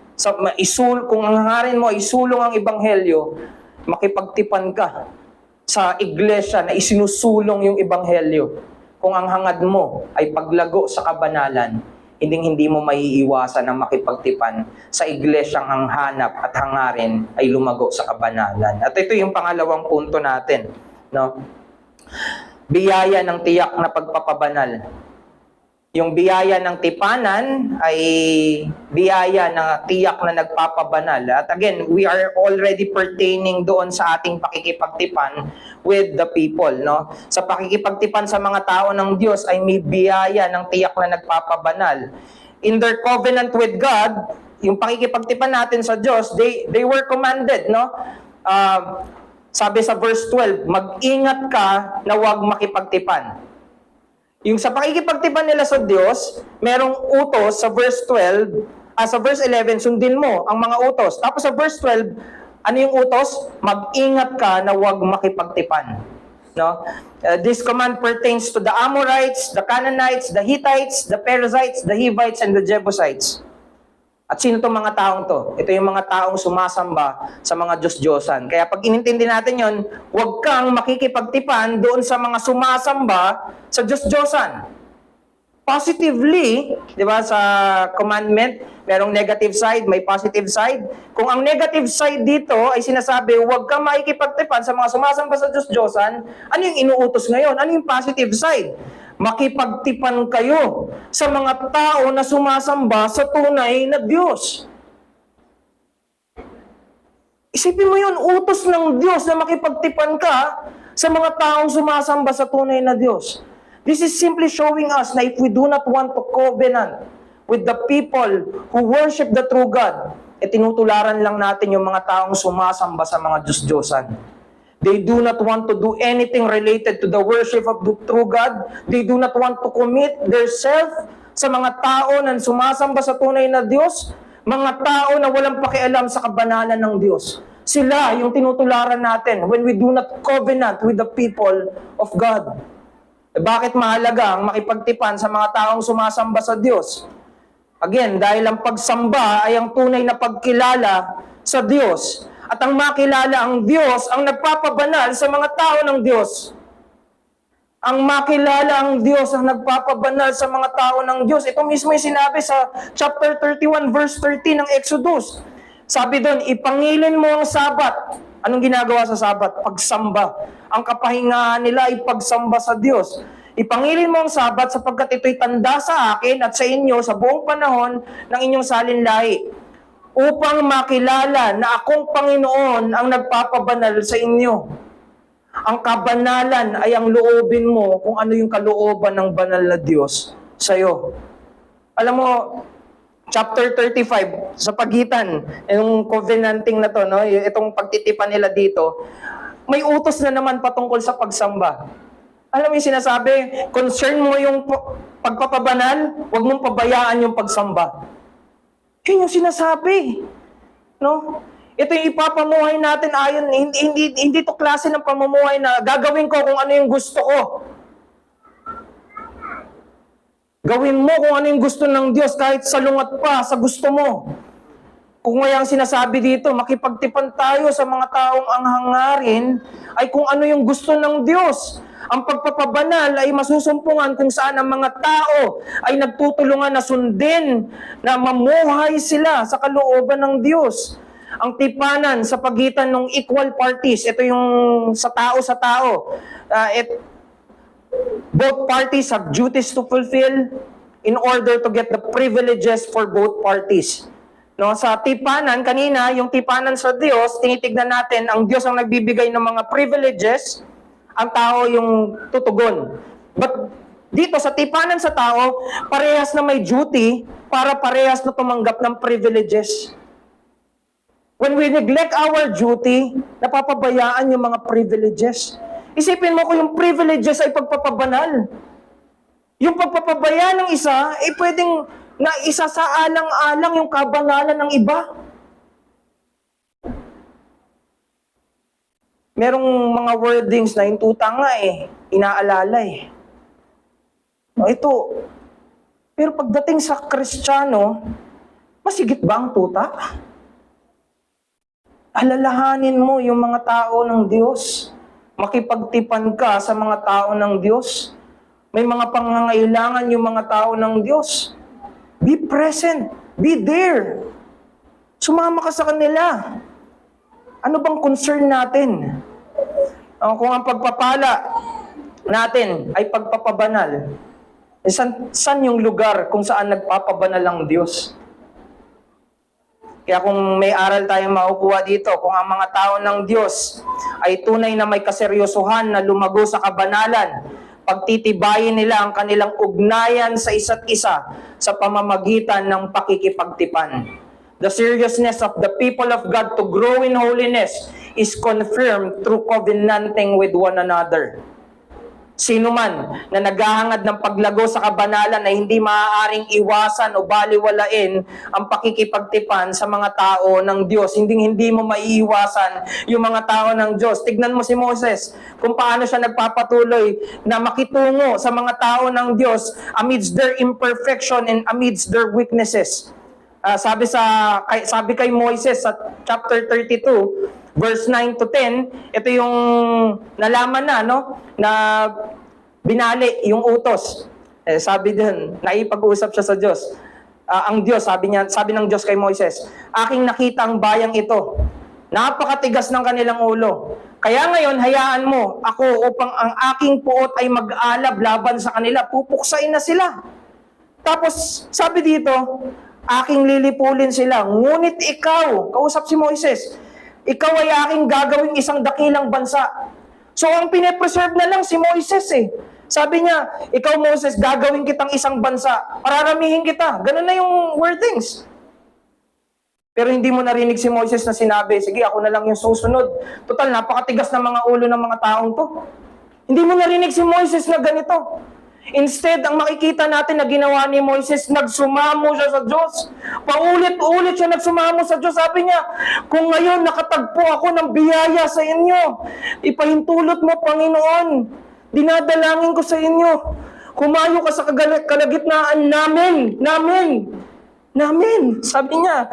Kung ang hangarin mo ay isulong ang Ebanghelyo, makipagtipan ka sa iglesia na isinusulong yung Ebanghelyo. Kung ang hangad mo ay paglago sa kabanalan, hindi mo maiiwasan ang makipagtipan sa iglesyang ang hanap at hangarin ay lumago sa kabanalan. At ito yung pangalawang punto natin, no? Biyaya ng tiyak na pagpapabanal. Yung biyaya ng tipanan ay biyaya na tiyak na nagpapabanal. At again, we are already pertaining doon sa ating pakikipagtipan with the people. No? Sa pakikipagtipan sa mga tao ng Diyos ay may biyaya ng tiyak na nagpapabanal. In their covenant with God, yung pakikipagtipan natin sa Diyos, they were commanded. No? Sabi sa verse 12, mag-ingat ka na huwag makipagtipan. Yung sa pakikipagtipan nila sa Diyos, merong utos sa verse 12, sa verse 11, sundin mo ang mga utos. Tapos sa verse 12, ano yung utos? Mag-ingat ka na huwag makipagtipan. No? This command pertains to the Amorites, the Canaanites, the Hittites, the Perizzites, the Hivites, and the Jebusites. At sino itong mga taong to? Ito yung mga taong sumasamba sa mga Diyos-Diyosan. Kaya pag inintindi natin yon, huwag kang makikipagtipan doon sa mga sumasamba sa Diyos-Diyosan. Positively, di ba, sa commandment, merong negative side, may positive side. Kung ang negative side dito ay sinasabi, huwag kang makikipagtipan sa mga sumasamba sa Diyos-Diyosan, ano yung inuutos ngayon? Ano yung positive side? Makipagtipan kayo sa mga tao na sumasamba sa tunay na Diyos. Isipin mo yun, utos ng Diyos na makipagtipan ka sa mga taong sumasamba sa tunay na Diyos. This is simply showing us na if we do not want to covenant with the people who worship the true God, tinutularan lang natin yung mga taong sumasamba sa mga Diyos-Diyosan. They do not want to do anything related to the worship of the true God. They do not want to commit themselves sa mga tao na sumasamba sa tunay na Diyos, mga tao na walang pakialam sa kabanalan ng Diyos. Sila yung tinutularan natin when we do not covenant with the people of God. Bakit mahalaga ang makipagtipan sa mga taong sumasamba sa Diyos? Again, dahil ang pagsamba ay ang tunay na pagkilala sa Diyos. At ang makilala ang Diyos, ang nagpapabanal sa mga tao ng Diyos. Ang makilala ang Diyos, ang nagpapabanal sa mga tao ng Diyos. Ito mismo yung sinabi sa chapter 31, verse 13 ng Exodus. Sabi doon, ipangilin mo ang Sabat. Anong ginagawa sa Sabat? Pagsamba. Ang kapahingahan nila ay pagsamba sa Diyos. Ipangilin mo ang Sabat sapagkat ito'y tanda sa akin at sa inyo sa buong panahon ng inyong salinlahi, upang makilala na akong Panginoon ang nagpapabanal sa inyo. Ang kabanalan ay ang loobin mo kung ano yung kalooban ng banal na Diyos sa iyo. Alam mo, chapter 35, sa pagitan, yung covenanting na to, no? Itong pagtitipan nila dito, may utos na naman patungkol sa pagsamba. Alam mo yung sinasabi, concern mo yung pagpapabanal, huwag mong pabayaan yung pagsamba. Yun yung sinasabi. No? Ito yung ipapamuhay natin ayon, hindi to klase ng pamumuhay na gagawin ko kung ano yung gusto ko. Gawin mo kung ano yung gusto ng Diyos kahit salungat pa sa gusto mo. Kung ngayang sinasabi dito, makipagtipan tayo sa mga taong ang hangarin ay kung ano yung gusto ng Diyos. Ang pagpapabanal ay masusumpungan kung saan ang mga tao ay nagtutulungan na sundin, na mamuhay sila sa kalooban ng Diyos. Ang tipanan sa pagitan ng equal parties, ito yung sa tao. Both parties have duties to fulfill in order to get the privileges for both parties. No, sa tipanan, kanina, yung tipanan sa Diyos, tinitignan natin, ang Diyos ang nagbibigay ng mga privileges, ang tao yung tutugon. But dito sa tipanan sa tao, parehas na may duty para parehas na tumanggap ng privileges. When we neglect our duty, napapabayaan yung mga privileges. Isipin mo kung yung privileges ay pagpapabanal. Yung pagpapabaya ng isa, pwedeng na isa sa alang-alang yung kabanalan ng iba. Merong mga wordings na yung tuta nga inaalala ito. Pero pagdating sa Kristiyano, masigit ba ang tuta? Alalahanin mo yung mga tao ng Diyos. Makipagtipan ka sa mga tao ng Diyos. May mga pangangailangan yung mga tao ng Diyos. Be present. Be there. Sumama ka sa kanila. Ano bang concern natin? Kung ang pagpapala natin ay pagpapabanal, San yung lugar kung saan nagpapabanal ang Diyos? Kaya kung may aral tayong makukuha dito, kung ang mga tao ng Diyos ay tunay na may kaseryosohan na lumago sa kabanalan, pagtitibayin nila ang kanilang ugnayan sa isa't isa sa pamamagitan ng pakikipagtipan. The seriousness of the people of God to grow in holiness is confirmed through covenanting with one another. Sino man na naghahangad ng paglago sa kabanalan ay hindi maaaring iwasan o baliwalain ang pakikipagtipan sa mga tao ng Diyos. Hindi mo maiiwasan yung mga tao ng Diyos. Tignan mo si Moses kung paano siya nagpapatuloy na makitungo sa mga tao ng Diyos amidst their imperfection and amidst their weaknesses. Sabi kay Moises sa chapter 32, verse 9 to 10, ito yung nalaman na, na binali yung utos. Sabi din, naipag-usap siya sa Diyos. Ang Diyos, sabi ng Diyos kay Moises, aking nakita ang bayang ito. Napakatigas ng kanilang ulo. Kaya ngayon, hayaan mo ako upang ang aking puot ay mag-alab laban sa kanila. Pupuksain na sila. Tapos, sabi dito, aking lilipulin sila. Ngunit ikaw, kausap si Moises, ikaw ay aking gagawing isang dakilang bansa. So, ang pine-preserve na lang si Moises Sabi niya, ikaw Moses, gagawin kitang isang bansa. Pararamihin kita. Ganun na yung wordings. Pero hindi mo narinig si Moises na sinabi, sige, ako na lang yung susunod. Total, napakatigas ng mga ulo ng mga taong to. Hindi mo narinig si Moises na ganito. Instead, ang makikita natin na ginawa ni Moises, nagsumamo siya sa Diyos. Paulit-ulit siya nagsumamo sa Diyos. Sabi niya, kung ngayon nakatagpo ako ng biyaya sa inyo, ipahintulot mo, Panginoon. Dinadalangin ko sa inyo. Humayo ka sa kalagitnaan namin. Sabi niya,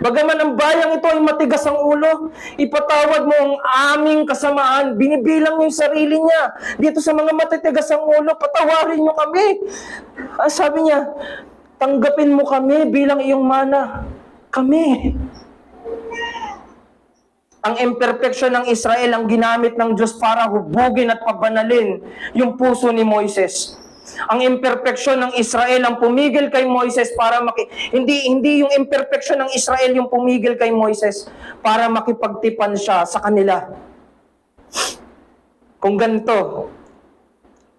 bagaman ang bayang ito ay matigas ang ulo, ipatawad mo ang aming kasamaan. Binibilang niya yung sarili niya. Dito sa mga matitigas ang ulo, patawarin niyo kami. Sabi niya, tanggapin mo kami bilang iyong mana. Kami. Ang imperfection ng Israel ang ginamit ng Diyos para hubugin at pabanalin yung puso ni Moises. Ang imperfection ng Israel ang pumigil kay Moises para hindi yung imperfection ng Israel yung pumigil kay Moises para makipagtipan siya sa kanila. Kung ganito,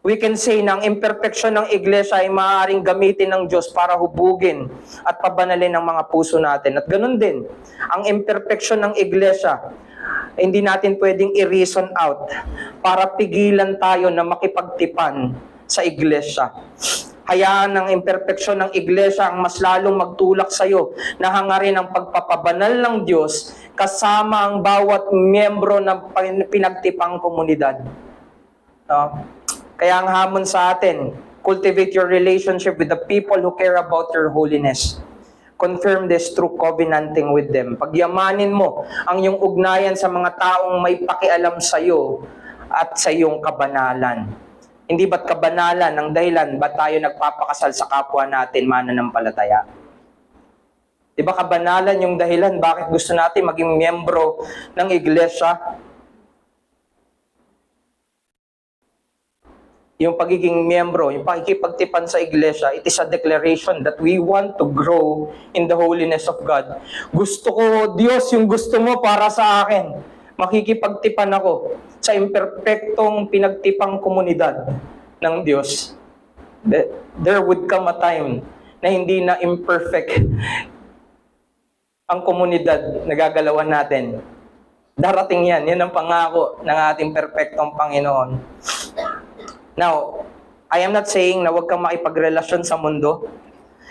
we can say na ang imperfection ng iglesia ay maaaring gamitin ng Diyos para hubugin at pabanalin ang mga puso natin. At ganun din, ang imperfection ng iglesia, hindi natin pwedeng i-reason out para pigilan tayo na makipagtipan sa iglesia. Hayaan ng imperfeksyon ng iglesia ang mas lalong magtulak sa iyo na hangarin ang pagpapabanal ng Diyos kasama ang bawat miyembro ng pinagtipang komunidad. Kaya ang hamon sa atin, cultivate your relationship with the people who care about your holiness. Confirm this through covenanting with them. Pagyamanin mo ang iyong ugnayan sa mga taong may pakialam sa iyo at sa iyong kabanalan. Hindi ba't kabanalan ang dahilan ba't tayo nagpapakasal sa kapwa natin mananampalataya? Di ba kabanalan yung dahilan bakit gusto natin maging miyembro ng iglesia? Yung pagiging miyembro, yung pakikipagtipan sa iglesia, it is a declaration that we want to grow in the holiness of God. Gusto ko, Diyos, yung gusto mo para sa akin. Makikipagtipan ako sa imperfectong pinagtipang komunidad ng Diyos. There would come a time na hindi na imperfect ang komunidad na gagalawan natin. Darating yan. Yan ang pangako ng ating perfectong Panginoon. Now, I am not saying na huwag kang makipagrelasyon sa mundo.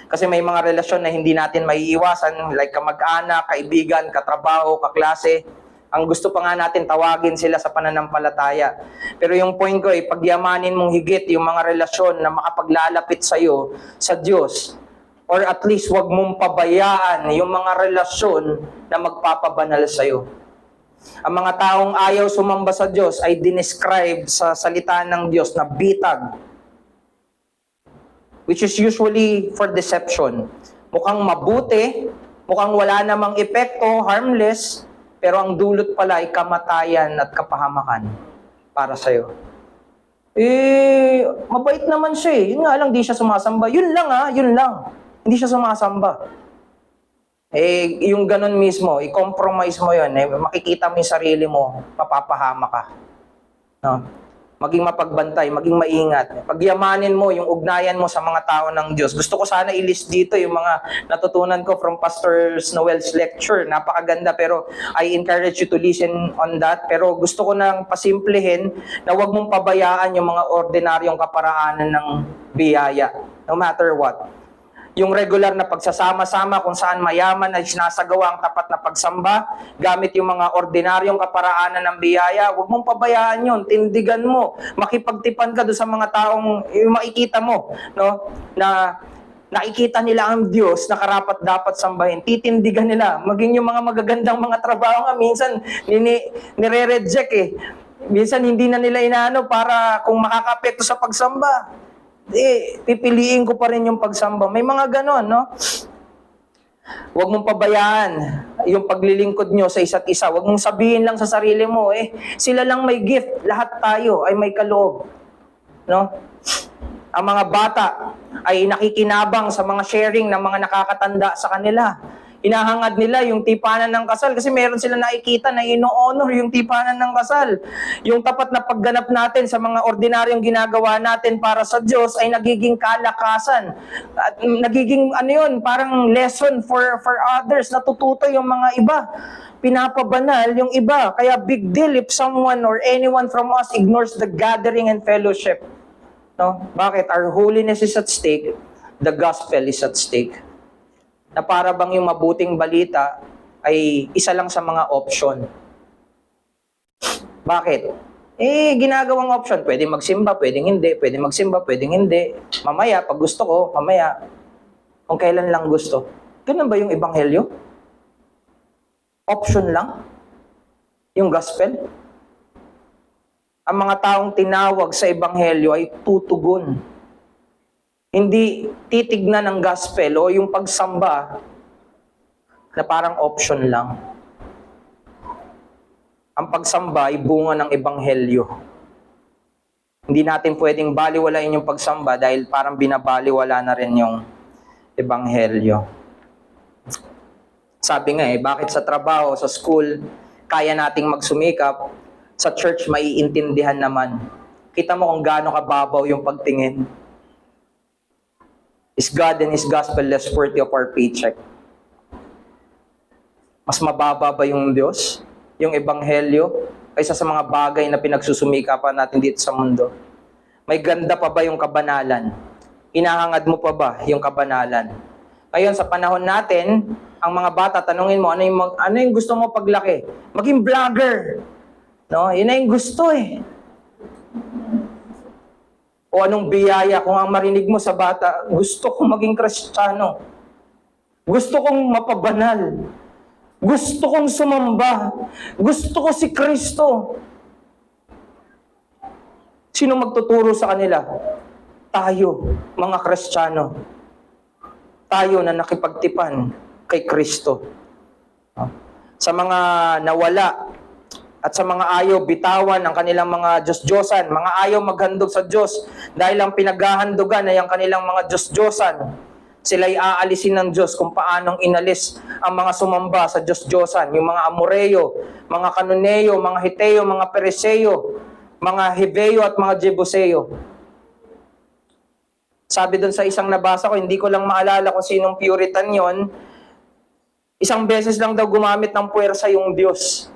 Kasi may mga relasyon na hindi natin maiiwasan, like kamag-anak, kaibigan, katrabaho, kaklase. Ang gusto pa nga natin, tawagin sila sa pananampalataya. Pero yung point ko ay pagyamanin mong higit yung mga relasyon na makapaglalapit sa'yo sa Diyos. Or at least wag mong pabayaan yung mga relasyon na magpapabanal sa'yo. Ang mga taong ayaw sumamba sa Diyos ay dinescribe sa salita ng Diyos na bitag, which is usually for deception. Mukhang mabuti, mukhang wala namang epekto, harmless, pero ang dulot pala ay kamatayan at kapahamakan para sa'yo. Mabait naman siya eh. Yun nga lang, di siya sumasamba. Yun lang yun lang. Hindi siya sumasamba. Yung ganun mismo, i-compromise mo yun. Makikita mo yung sarili mo, mapapahama ka. No? Maging mapagbantay, maging maingat. Pagyamanin mo yung ugnayan mo sa mga tao ng Diyos. Gusto ko sana i-list dito yung mga natutunan ko from Pastor Noel's lecture. Napakaganda, pero I encourage you to listen on that. Pero gusto ko nang pasimplehin na huwag mong pabayaan yung mga ordinaryong kaparaanan ng biyaya. No matter what. Yung regular na pagsasama-sama kung saan mayaman ay sinasagawa ang tapat na pagsamba, gamit yung mga ordinaryong kaparaanan ng biyaya, huwag mong pabayaan yun, tindigan mo, makipagtipan ka doon sa mga taong makikita mo, no? Na nakikita nila ang Diyos na karapat dapat sambahin, titindigan nila, maging yung mga magagandang mga trabaho nga, minsan nire-reject eh. Minsan hindi na nila inaano para kung makakapekto sa pagsamba. Pipiliin ko pa rin yung pagsamba. May mga ganon, no? Huwag mong pabayaan yung paglilingkod nyo sa isa't isa. Huwag mong sabihin lang sa sarili mo, sila lang may gift. Lahat tayo ay may kaloob. No? Ang mga bata ay nakikinabang sa mga sharing ng mga nakakatanda sa kanila. Inahangad nila yung tipanan ng kasal kasi meron sila nakikita na ino-honor yung tipanan ng kasal. Yung tapat na pagganap natin sa mga ordinaryong ginagawa natin para sa Diyos ay nagiging kalakasan. At nagiging parang lesson for others. Natututo yung mga iba. Pinapabanal yung iba. Kaya big deal if someone or anyone from us ignores the gathering and fellowship. No? Bakit? Our holiness is at stake. The gospel is at stake. Na para bang yung mabuting balita ay isa lang sa mga option. Bakit? Ginagawang option. Pwedeng magsimba, pwedeng hindi. Pwedeng magsimba, pwedeng hindi. Mamaya, pag gusto ko, mamaya. Kung kailan lang gusto. Ganun ba yung ebanghelyo? Option lang? Yung gospel? Ang mga taong tinawag sa ebanghelyo ay tutugon. Hindi titignan ng gospel o yung pagsamba na parang option lang. Ang pagsamba ay bunga ng ebanghelyo. Hindi natin pwedeng baliwalain yung pagsamba dahil parang binabaliwala na rin yung ebanghelyo. Sabi nga bakit sa trabaho, sa school, kaya nating magsumikap, sa church maiintindihan naman. Kita mo kung gaano kababaw yung pagtingin. Is God and His gospel less worthy of our paycheck? Mas mababa ba yung Diyos, yung ebanghelyo, kaysa sa mga bagay na pinagsusumikapan natin dito sa mundo? May ganda pa ba yung kabanalan? Inahangad mo pa ba yung kabanalan? Ngayon, sa panahon natin, ang mga bata, tanungin mo, ano yung gusto mo paglaki? Maging vlogger. No? Yun na yung gusto O anong biyaya kung ang marinig mo sa bata, gusto kong maging Kristiyano. Gusto kong mapabanal. Gusto kong sumamba. Gusto ko si Kristo. Sino magtuturo sa kanila? Tayo, mga Kristiyano. Tayo na nakipagtipan kay Kristo. Sa mga nawala, at sa mga ayaw bitawan ang kanilang mga Diyos-Diyosan, mga ayaw maghandog sa Diyos dahil ang pinaghahandugan ay ang kanilang mga Diyos-Diyosan. Sila'y aalisin ng Diyos kung paanong inalis ang mga sumamba sa Diyos-Diyosan, yung mga Amoreo, mga Kanuneo, mga Hiteo, mga Pereseo, mga Heveo at mga Jebuseo. Sabi doon sa isang nabasa ko, hindi ko lang maalala kung sinong Puritan yon, isang beses lang daw gumamit ng puwersa yung Diyos.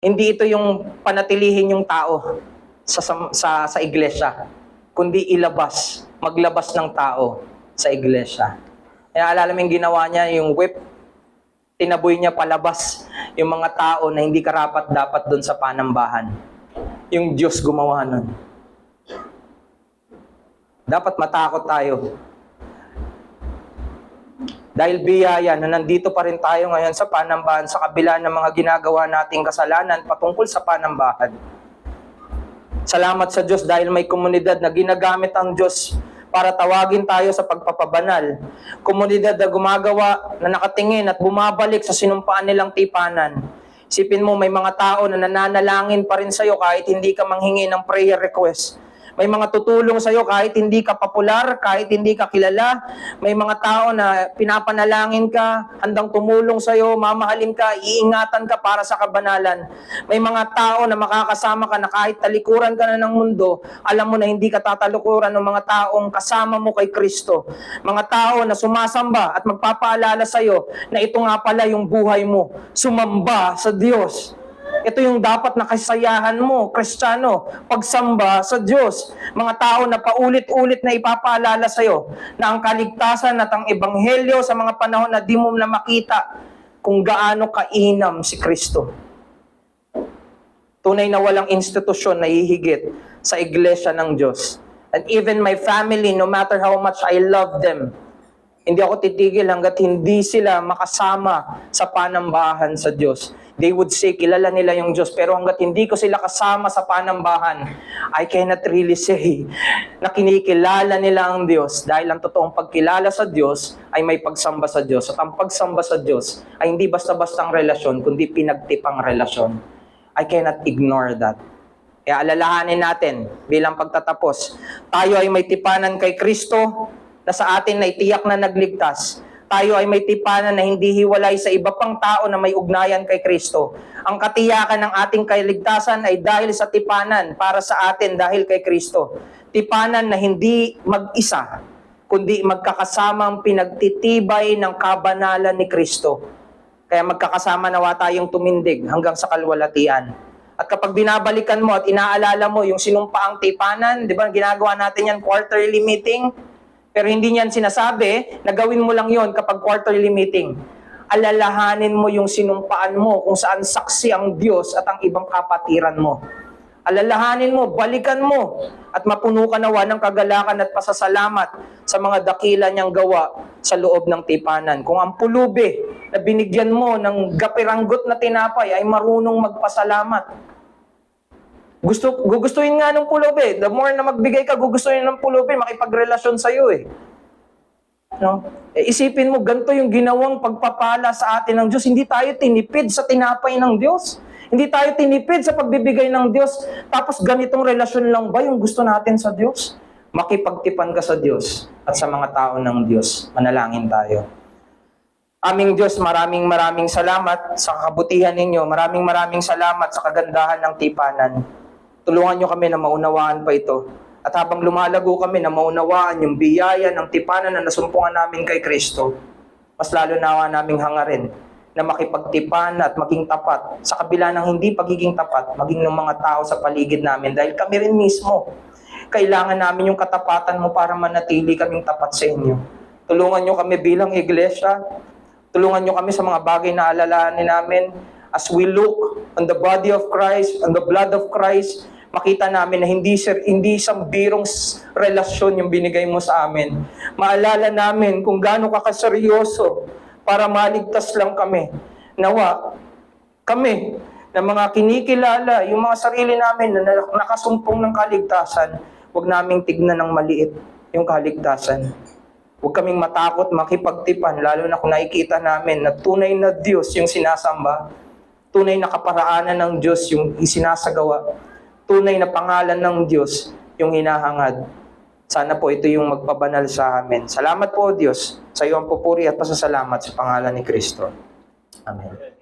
Hindi ito yung panatilihin yung tao sa iglesia, kundi maglabas ng tao sa iglesia. Kaya alala mo yung ginawa niya, yung whip, tinaboy niya palabas yung mga tao na hindi karapat-dapat doon sa panambahan. Yung Diyos gumawa nun. Dapat matakot tayo. Dahil biyaya na nandito pa rin tayo ngayon sa panambahan sa kabila ng mga ginagawa nating kasalanan patungkol sa panambahan. Salamat sa Diyos dahil may komunidad na ginagamit ang Diyos para tawagin tayo sa pagpapabanal. Komunidad na gumagawa, na nakatingin at bumabalik sa sinumpaan nilang tipanan. Isipin mo, may mga tao na nananalangin pa rin sa'yo kahit hindi ka manghingi ng prayer request. May mga tutulong sa'yo kahit hindi ka popular, kahit hindi ka kilala. May mga tao na pinapanalangin ka, handang tumulong sa'yo, mamahalin ka, iingatan ka para sa kabanalan. May mga tao na makakasama ka na kahit talikuran ka na ng mundo, alam mo na hindi ka tatalikuran ng mga taong kasama mo kay Kristo. Mga tao na sumasamba at magpapaalala sa'yo na ito nga pala yung buhay mo, sumamba sa Diyos. Ito yung dapat na kasiyahan mo, Kristiyano, pagsamba sa Diyos. Mga tao na paulit-ulit na ipapaalala sa'yo na ang kaligtasan at ang ebanghelyo sa mga panahon na di mo na makita kung gaano kainam si Kristo. Tunay na walang institusyon na hihigit sa iglesia ng Diyos. And even my family, no matter how much I love them, hindi ako titigil hanggat hindi sila makasama sa panambahan sa Diyos. They would say, kilala nila yung Diyos, pero hanggat hindi ko sila kasama sa panambahan, I cannot really say na kinikilala nila ang Diyos dahil ang totoong pagkilala sa Diyos ay may pagsamba sa Diyos. At ang pagsamba sa Diyos ay hindi basta-bastang relasyon, kundi pinagtipang relasyon. I cannot ignore that. Kaya alalahanin natin bilang pagtatapos, tayo ay may tipanan kay Kristo na sa atin na itiyak na nagligtas. Tayo ay may tipanan na hindi hiwalay sa iba pang tao na may ugnayan kay Kristo. Ang katiyakan ng ating kaligtasan ay dahil sa tipanan para sa atin dahil kay Kristo. Tipanan na hindi mag-isa, kundi magkakasamang pinagtitibay ng kabanalan ni Kristo. Kaya magkakasama nawa tayong tumindig hanggang sa kalwalatian. At kapag binabalikan mo at inaalala mo yung sinumpaang tipanan, di ba ginagawa natin yan quarterly meeting? Pero hindi niyan sinasabi na gawin mo lang yon kapag quarterly meeting. Alalahanin mo yung sinumpaan mo kung saan saksi ang Diyos at ang ibang kapatiran mo. Alalahanin mo, balikan mo, at mapuno ka nawa ng kagalakan at pasasalamat sa mga dakila niyang gawa sa loob ng tipanan. Kung ang pulubi na binigyan mo ng gapiranggot na tinapay ay marunong magpasalamat, gugustuhin nga ng pulubi. The more na magbigay ka, gugustuhin ng pulubi, makipagrelasyon sa'yo eh. No? Isipin mo, ganito yung ginawang pagpapala sa atin ng Diyos. Hindi tayo tinipid sa tinapay ng Diyos. Hindi tayo tinipid sa pagbibigay ng Diyos. Tapos ganitong relasyon lang ba yung gusto natin sa Diyos? Makipagtipan ka sa Diyos at sa mga tao ng Diyos. Manalangin tayo. Aming Diyos, maraming salamat sa kabutihan ninyo. Maraming salamat sa kagandahan ng tipanan. Tulungan nyo kami na maunawaan pa ito. At habang lumalago kami na maunawaan yung biyaya ng tipanan na nasumpungan namin kay Kristo, mas lalo nawa naming hangarin na makipagtipan at maging tapat sa kabila ng hindi pagiging tapat, maging ng mga tao sa paligid namin. Dahil kami rin mismo, kailangan namin yung katapatan mo para manatili kaming tapat sa inyo. Tulungan nyo kami bilang iglesia. Tulungan nyo kami sa mga bagay na alalahanin namin as we look on the body of Christ, on the blood of Christ. Makita namin na hindi isang birong relasyon yung binigay mo sa amin. Maalala namin kung gaano ka kaseryoso para maligtas lang kami. Nawa, kami na mga kinikilala, yung mga sarili namin na nakasumpong ng kaligtasan, huwag naming tignan ng maliit yung kaligtasan. Huwag kaming matakot makipagtipan, lalo na kung nakikita namin na tunay na Diyos yung sinasamba, tunay na kaparaanan ng Diyos yung isinasagawa, tunay na pangalan ng Diyos yung hinahangad. Sana po ito yung magpabanal sa amin. Salamat po, Diyos, sa iyo ang pupuri at pasasalamat sa pangalan ni Kristo. Amen.